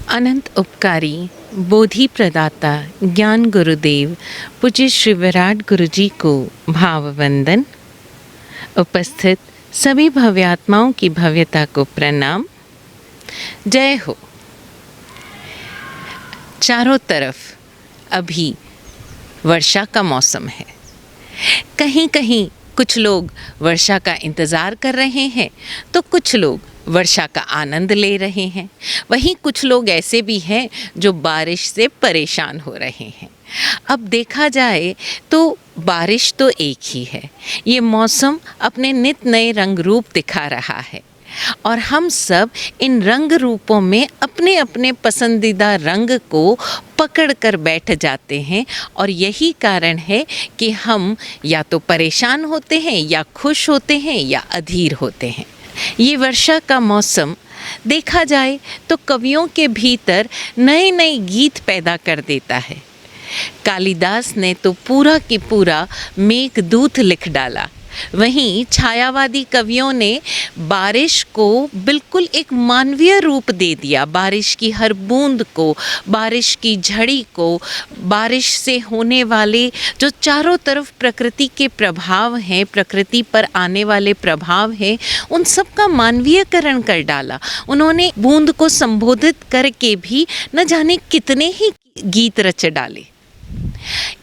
अनंत उपकारी बोधि प्रदाता ज्ञान गुरुदेव पूज्य श्री विराट गुरु जी को भाववंदन। उपस्थित सभी भव्यात्माओं की भव्यता को प्रणाम। जय हो। चारों तरफ अभी वर्षा का मौसम है। कहीं कहीं कुछ लोग वर्षा का इंतज़ार कर रहे हैं तो कुछ लोग वर्षा का आनंद ले रहे हैं। वहीं कुछ लोग ऐसे भी हैं जो बारिश से परेशान हो रहे हैं। अब देखा जाए तो बारिश तो एक ही है। ये मौसम अपने नित नए रंग रूप दिखा रहा है और हम सब इन रंग रूपों में अपने अपने पसंदीदा रंग को पकड़ कर बैठ जाते हैं और यही कारण है कि हम या तो परेशान होते हैं या खुश होते हैं या अधीर होते हैं। ये वर्षा का मौसम देखा जाए तो कवियों के भीतर नए नए गीत पैदा कर देता है। कालिदास ने तो पूरा की पूरा मेघदूत लिख डाला। वहीं छायावादी कवियों ने बारिश को बिल्कुल एक मानवीय रूप दे दिया। बारिश की हर बूंद को, बारिश की झड़ी को, बारिश से होने वाले जो चारों तरफ प्रकृति के प्रभाव हैं, प्रकृति पर आने वाले प्रभाव हैं, उन सब का मानवीयकरण कर डाला। उन्होंने बूंद को संबोधित करके भी न जाने कितने ही गीत रच डाले।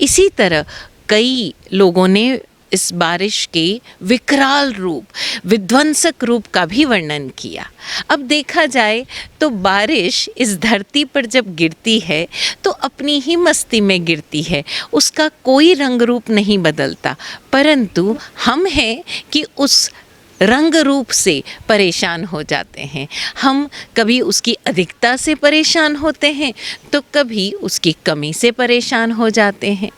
इसी तरह कई लोगों ने इस बारिश के विकराल रूप, विध्वंसक रूप का भी वर्णन किया। अब देखा जाए तो बारिश इस धरती पर जब गिरती है तो अपनी ही मस्ती में गिरती है। उसका कोई रंग रूप नहीं बदलता, परंतु हम हैं कि उस रंग रूप से परेशान हो जाते हैं। हम कभी उसकी अधिकता से परेशान होते हैं तो कभी उसकी कमी से परेशान हो जाते हैं।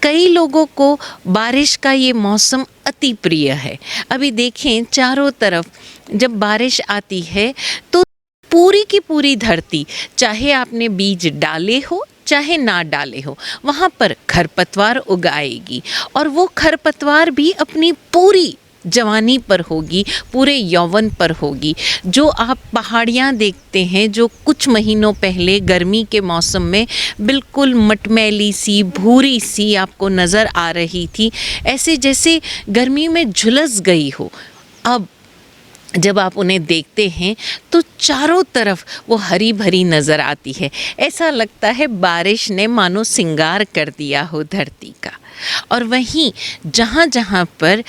कई लोगों को बारिश का ये मौसम अति प्रिय है। अभी देखें चारों तरफ जब बारिश आती है तो पूरी की पूरी धरती, चाहे आपने बीज डाले हो चाहे ना डाले हो, वहाँ पर खरपतवार उगाएगी और वो खरपतवार भी अपनी पूरी जवानी पर होगी, पूरे यौवन पर होगी। जो आप पहाड़ियाँ देखते हैं जो कुछ महीनों पहले गर्मी के मौसम में बिल्कुल मटमैली सी, भूरी सी आपको नज़र आ रही थी, ऐसे जैसे गर्मी में झुलस गई हो, अब जब आप उन्हें देखते हैं तो चारों तरफ वो हरी भरी नज़र आती है। ऐसा लगता है बारिश ने मानो सिंगार कर दिया हो धरती का। और वहीं जहाँ जहाँ पर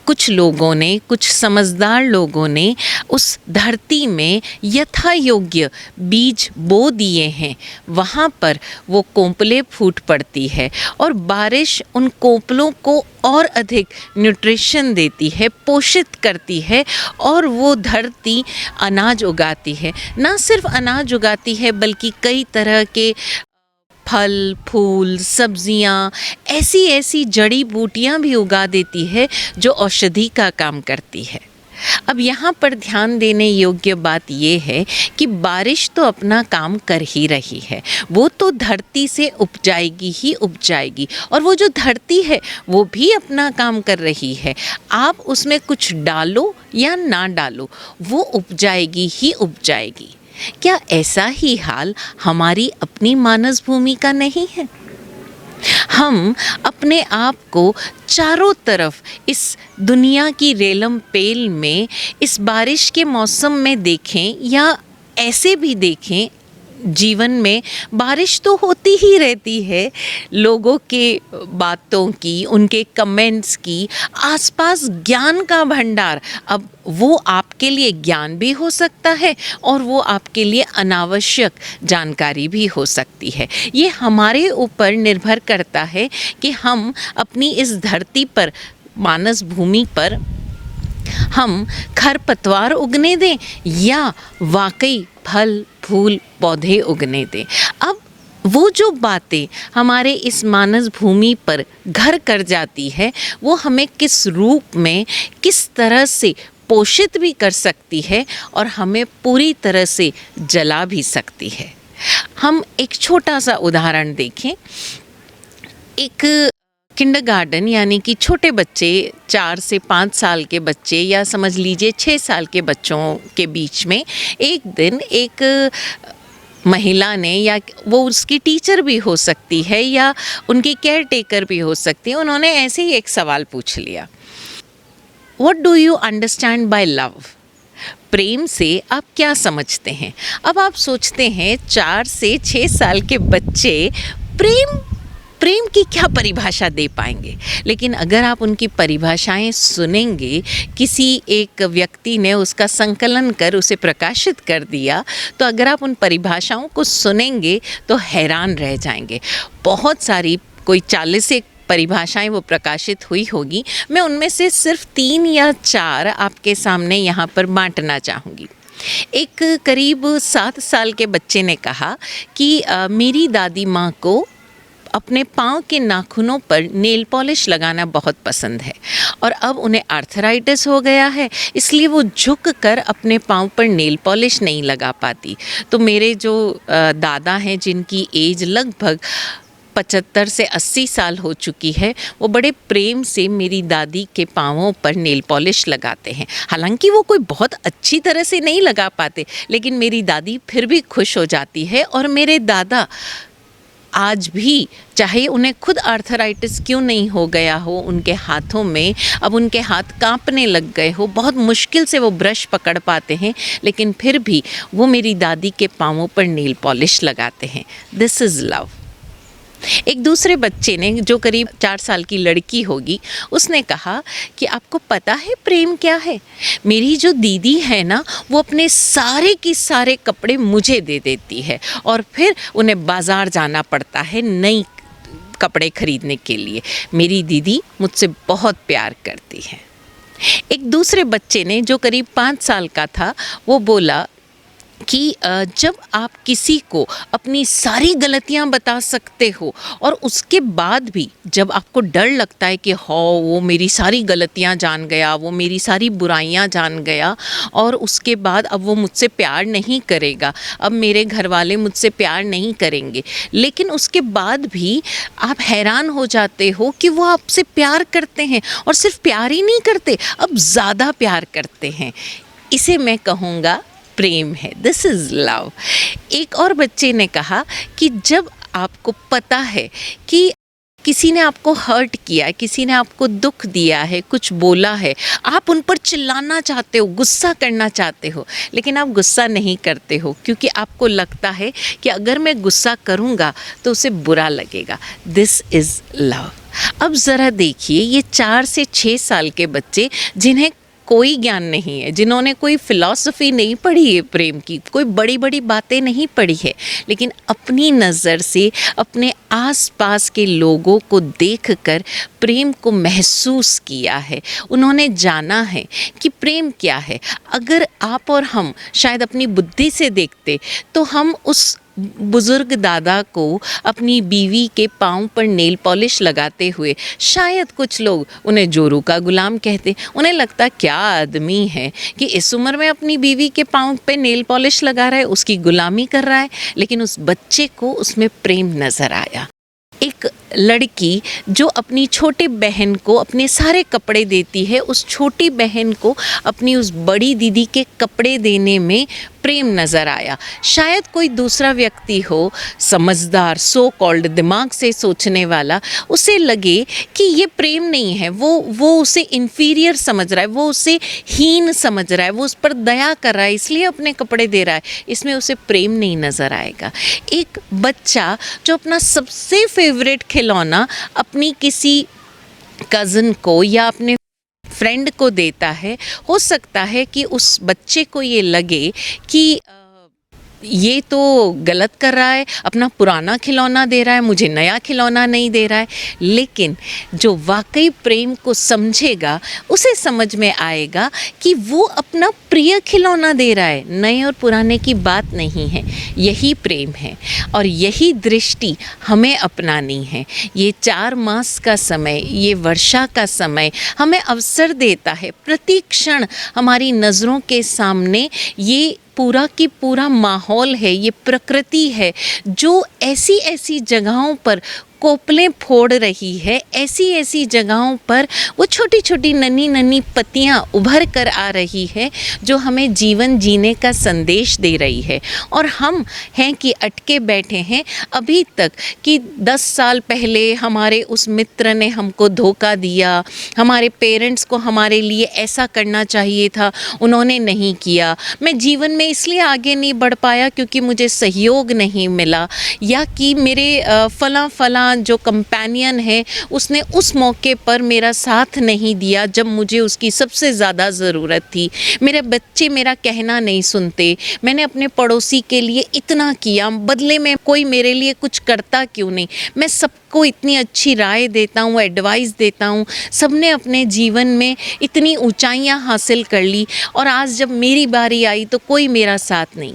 कुछ लोगों ने, कुछ समझदार लोगों ने उस धरती में यथा योग्य बीज बो दिए हैं, वहाँ पर वो कोंपलें फूट पड़ती है और बारिश उन कोंपलों को और अधिक न्यूट्रिशन देती है, पोषित करती है और वो धरती अनाज उगाती है। ना सिर्फ अनाज उगाती है बल्कि कई तरह के फल, फूल, सब्जियाँ, ऐसी ऐसी जड़ी बूटियाँ भी उगा देती है जो औषधि का काम करती है। अब यहाँ पर ध्यान देने योग्य बात ये है कि बारिश तो अपना काम कर ही रही है। वो तो धरती से उपजाएगी ही उपजाएगी और वो जो धरती है वो भी अपना काम कर रही है। आप उसमें कुछ डालो या ना डालो, वो उपजाएगी ही उपजाएगी। क्या ऐसा ही हाल हमारी अपनी मानस भूमि का नहीं है? हम अपने आप को चारों तरफ इस दुनिया की रेलम पेल में, इस बारिश के मौसम में देखें या ऐसे भी देखें, जीवन में बारिश तो होती ही रहती है। लोगों के बातों की, उनके कमेंट्स की, आसपास ज्ञान का भंडार, अब वो आपके लिए ज्ञान भी हो सकता है और वो आपके लिए अनावश्यक जानकारी भी हो सकती है। ये हमारे ऊपर निर्भर करता है कि हम अपनी इस धरती पर, मानस भूमि पर हम खरपतवार उगने दें या वाकई फल, फूल, पौधे उगने दें। अब वो जो बातें हमारे इस मानस भूमि पर घर कर जाती है वो हमें किस रूप में, किस तरह से पोषित भी कर सकती है और हमें पूरी तरह से जला भी सकती है। हम एक छोटा सा उदाहरण देखें। एक किंडरगार्टन यानी कि छोटे बच्चे, 4 से 5 साल के बच्चे या समझ लीजिए 6 साल के बच्चों के बीच में एक दिन एक महिला ने, या वो उसकी टीचर भी हो सकती है या उनकी केयर टेकर भी हो सकती है, उन्होंने ऐसे ही एक सवाल पूछ लिया, what do you understand by love? प्रेम से आप क्या समझते हैं? अब आप सोचते हैं 4 से 6 साल के बच्चे प्रेम प्रेम की क्या परिभाषा दे पाएंगे? लेकिन अगर आप उनकी परिभाषाएं सुनेंगे, किसी एक व्यक्ति ने उसका संकलन कर उसे प्रकाशित कर दिया, तो अगर आप उन परिभाषाओं को सुनेंगे तो हैरान रह जाएंगे। बहुत सारी, कोई 40 से परिभाषाएं वो प्रकाशित हुई होगी। मैं उनमें से सिर्फ 3 या 4 आपके सामने यहाँ पर बांटना चाहूँगी। एक करीब 7 साल के बच्चे ने कहा कि मेरी दादी माँ को अपने पाँव के नाखूनों पर नेल पॉलिश लगाना बहुत पसंद है और अब उन्हें आर्थराइटिस हो गया है, इसलिए वो झुक कर अपने पाँव पर नेल पॉलिश नहीं लगा पाती। तो मेरे जो दादा हैं, जिनकी एज लगभग 75 से 80 साल हो चुकी है, वो बड़े प्रेम से मेरी दादी के पाँवों पर नेल पॉलिश लगाते हैं। हालांकि वो कोई बहुत अच्छी तरह से नहीं लगा पाते, लेकिन मेरी दादी फिर भी खुश हो जाती है। और मेरे दादा आज भी, चाहे उन्हें खुद आर्थराइटिस क्यों नहीं हो गया हो उनके हाथों में, अब उनके हाथ कांपने लग गए हो, बहुत मुश्किल से वो ब्रश पकड़ पाते हैं, लेकिन फिर भी वो मेरी दादी के पाँवों पर नेल पॉलिश लगाते हैं। This is love. एक दूसरे बच्चे ने, जो करीब 4 साल की लड़की होगी, उसने कहा कि आपको पता है प्रेम क्या है? मेरी जो दीदी है ना, वो अपने सारे के सारे कपड़े मुझे दे देती है और फिर उन्हें बाज़ार जाना पड़ता है नई कपड़े खरीदने के लिए। मेरी दीदी मुझसे बहुत प्यार करती है। एक दूसरे बच्चे ने, जो करीब 5 साल का था, वो बोला कि जब आप किसी को अपनी सारी गलतियां बता सकते हो और उसके बाद भी जब आपको डर लगता है कि हाँ, वो मेरी सारी गलतियां जान गया, वो मेरी सारी बुराइयां जान गया और उसके बाद अब वो मुझसे प्यार नहीं करेगा, अब मेरे घर वाले मुझसे प्यार नहीं करेंगे, लेकिन उसके बाद भी आप हैरान हो जाते हो कि वो आपसे प्यार करते हैं और सिर्फ प्यार ही नहीं करते, अब ज़्यादा प्यार करते हैं। इसे मैं कहूँगा प्रेम है। This is love. एक और बच्चे ने कहा कि जब आपको पता है कि किसी ने आपको हर्ट किया है, किसी ने आपको दुख दिया है, कुछ बोला है, आप उन पर चिल्लाना चाहते हो, गुस्सा करना चाहते हो, लेकिन आप गुस्सा नहीं करते हो क्योंकि आपको लगता है कि अगर मैं गुस्सा करूँगा तो उसे बुरा लगेगा। This is love. अब ज़रा देखिए, ये 4 से 6 साल के बच्चे, जिन्हें कोई ज्ञान नहीं है, जिन्होंने कोई फ़िलॉसफ़ी नहीं पढ़ी है प्रेम की, कोई बड़ी बड़ी बातें नहीं पढ़ी है, लेकिन अपनी नज़र से अपने आसपास के लोगों को देखकर प्रेम को महसूस किया है। उन्होंने जाना है कि प्रेम क्या है। अगर आप और हम शायद अपनी बुद्धि से देखते तो हम उस बुज़ुर्ग दादा को अपनी बीवी के पाँव पर नेल पॉलिश लगाते हुए, शायद कुछ लोग उन्हें जोरू का गुलाम कहते। उन्हें लगता क्या आदमी है कि इस उम्र में अपनी बीवी के पाँव पे नेल पॉलिश लगा रहा है, उसकी गुलामी कर रहा है, लेकिन उस बच्चे को उसमें प्रेम नज़र आया। एक लड़की जो अपनी छोटी बहन को अपने सारे कपड़े देती है, उस छोटी बहन को अपनी उस बड़ी दीदी के कपड़े देने में प्रेम नज़र आया। शायद कोई दूसरा व्यक्ति हो, समझदार, सो कॉल्ड दिमाग से सोचने वाला, उसे लगे कि ये प्रेम नहीं है, वो उसे इन्फीरियर समझ रहा है, वो उसे हीन समझ रहा है, वो उस पर दया कर रहा है, इसलिए अपने कपड़े दे रहा है, इसमें उसे प्रेम नहीं नज़र आएगा। एक बच्चा जो अपना सबसे फेवरेट खिलौना अपनी किसी कज़न को या अपने फ्रेंड को देता है, हो सकता है कि उस बच्चे को ये लगे कि ये तो गलत कर रहा है, अपना पुराना खिलौना दे रहा है, मुझे नया खिलौना नहीं दे रहा है। लेकिन जो वाकई प्रेम को समझेगा, उसे समझ में आएगा कि वो अपना प्रिय खिलौना दे रहा है, नए और पुराने की बात नहीं है। यही प्रेम है और यही दृष्टि हमें अपनानी है। ये 4 मास का समय, ये वर्षा का समय हमें अवसर देता है। प्रति क्षण हमारी नज़रों के सामने ये पूरा की पूरा माहौल है, ये प्रकृति है जो ऐसी ऐसी जगहों पर कोपलें फोड़ रही है, ऐसी ऐसी जगहों पर वो छोटी छोटी नन्ही नन्ही पत्तियाँ उभर कर आ रही है जो हमें जीवन जीने का संदेश दे रही है। और हम हैं कि अटके बैठे हैं अभी तक कि 10 साल पहले हमारे उस मित्र ने हमको धोखा दिया, हमारे पेरेंट्स को हमारे लिए ऐसा करना चाहिए था, उन्होंने नहीं किया, मैं जीवन में इसलिए आगे नहीं बढ़ पाया क्योंकि मुझे सहयोग नहीं मिला, या कि मेरे फलां फलां जो कंपेनियन है उसने उस मौके पर मेरा साथ नहीं दिया जब मुझे उसकी सबसे ज़्यादा ज़रूरत थी, मेरे बच्चे मेरा कहना नहीं सुनते, मैंने अपने पड़ोसी के लिए इतना किया, बदले में कोई मेरे लिए कुछ करता क्यों नहीं, मैं सबको इतनी अच्छी राय देता हूँ, एडवाइस देता हूँ, सबने अपने जीवन में इतनी ऊंचाइयाँ हासिल कर ली और आज जब मेरी बारी आई तो कोई मेरा साथ नहीं।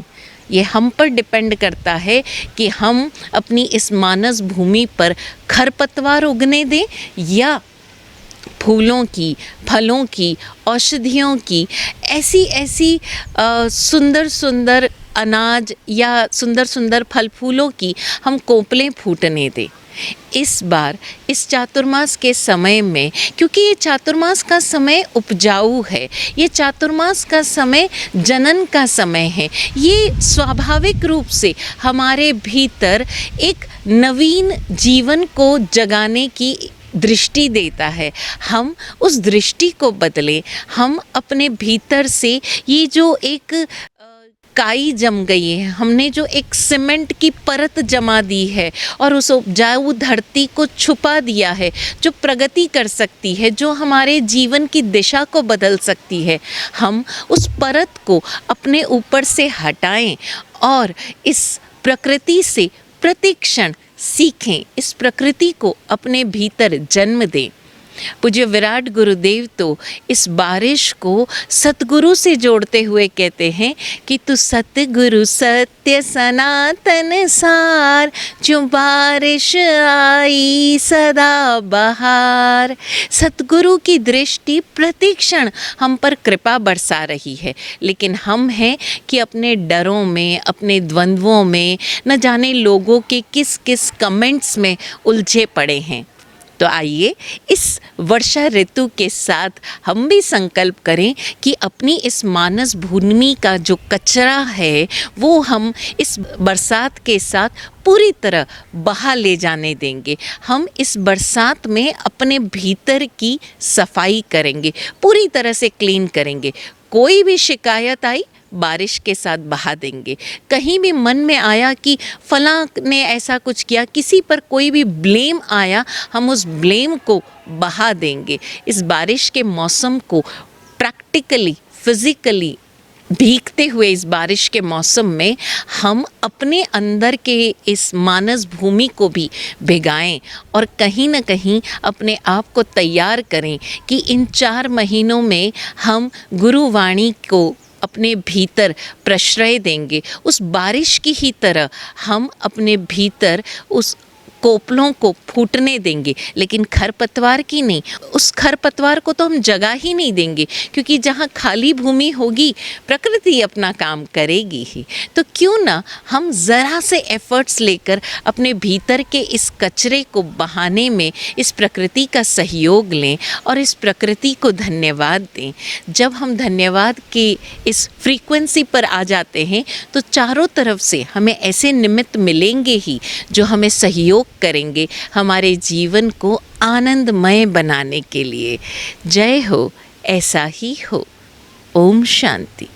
ये हम पर डिपेंड करता है कि हम अपनी इस मानस भूमि पर खरपतवार उगने दें या फूलों की, फलों की, औषधियों की, ऐसी ऐसी सुंदर सुंदर अनाज या सुंदर सुंदर फल फूलों की हम कोपलें फूटने दें। इस बार इस चातुर्मास के समय में, क्योंकि ये चातुर्मास का समय उपजाऊ है, ये चातुर्मास का समय जनन का समय है, ये स्वाभाविक रूप से हमारे भीतर एक नवीन जीवन को जगाने की दृष्टि देता है। हम उस दृष्टि को बदलें, हम अपने भीतर से ये जो एक काई जम गई है, हमने जो एक सीमेंट की परत जमा दी है और उस उपजाऊ धरती को छुपा दिया है जो प्रगति कर सकती है, जो हमारे जीवन की दिशा को बदल सकती है, हम उस परत को अपने ऊपर से हटाएं और इस प्रकृति से प्रतिक्षण सीखें, इस प्रकृति को अपने भीतर जन्म दें। पूज्य विराट गुरुदेव तो इस बारिश को सतगुरु से जोड़ते हुए कहते हैं कि तू सतगुरु सत्य सनातन सार, जो बारिश आई सदा बहार। सतगुरु की दृष्टि प्रतिक्षण हम पर कृपा बरसा रही है, लेकिन हम हैं कि अपने डरों में, अपने द्वंद्वों में, न जाने लोगों के किस किस कमेंट्स में उलझे पड़े हैं। तो आइए इस वर्षा ऋतु के साथ हम भी संकल्प करें कि अपनी इस मानस भूमि का जो कचरा है वो हम इस बरसात के साथ पूरी तरह बहा ले जाने देंगे। हम इस बरसात में अपने भीतर की सफाई करेंगे, पूरी तरह से क्लीन करेंगे। कोई भी शिकायत आई बारिश के साथ बहा देंगे। कहीं भी मन में आया कि फलां ने ऐसा कुछ किया, किसी पर कोई भी ब्लेम आया, हम उस ब्लेम को बहा देंगे। इस बारिश के मौसम को प्रैक्टिकली, फिज़िकली भीगते हुए इस बारिश के मौसम में हम अपने अंदर के इस मानस भूमि को भी भिगाएं और कहीं न कहीं अपने आप को तैयार करें कि इन 4 महीनों में हम गुरुवाणी को अपने भीतर प्रश्रय देंगे। उस बारिश की ही तरह हम अपने भीतर उस कोपलों को फूटने देंगे, लेकिन खरपतवार की नहीं। उस खरपतवार को तो हम जगह ही नहीं देंगे, क्योंकि जहाँ खाली भूमि होगी प्रकृति अपना काम करेगी ही। तो क्यों ना हम ज़रा से एफर्ट्स लेकर अपने भीतर के इस कचरे को बहाने में इस प्रकृति का सहयोग लें और इस प्रकृति को धन्यवाद दें। जब हम धन्यवाद के इस फ्रीक्वेंसी पर आ जाते हैं तो चारों तरफ से हमें ऐसे निमित्त मिलेंगे ही जो हमें सहयोग करेंगे हमारे जीवन को आनंदमय बनाने के लिए। जय हो, ऐसा ही हो। ओम शांति।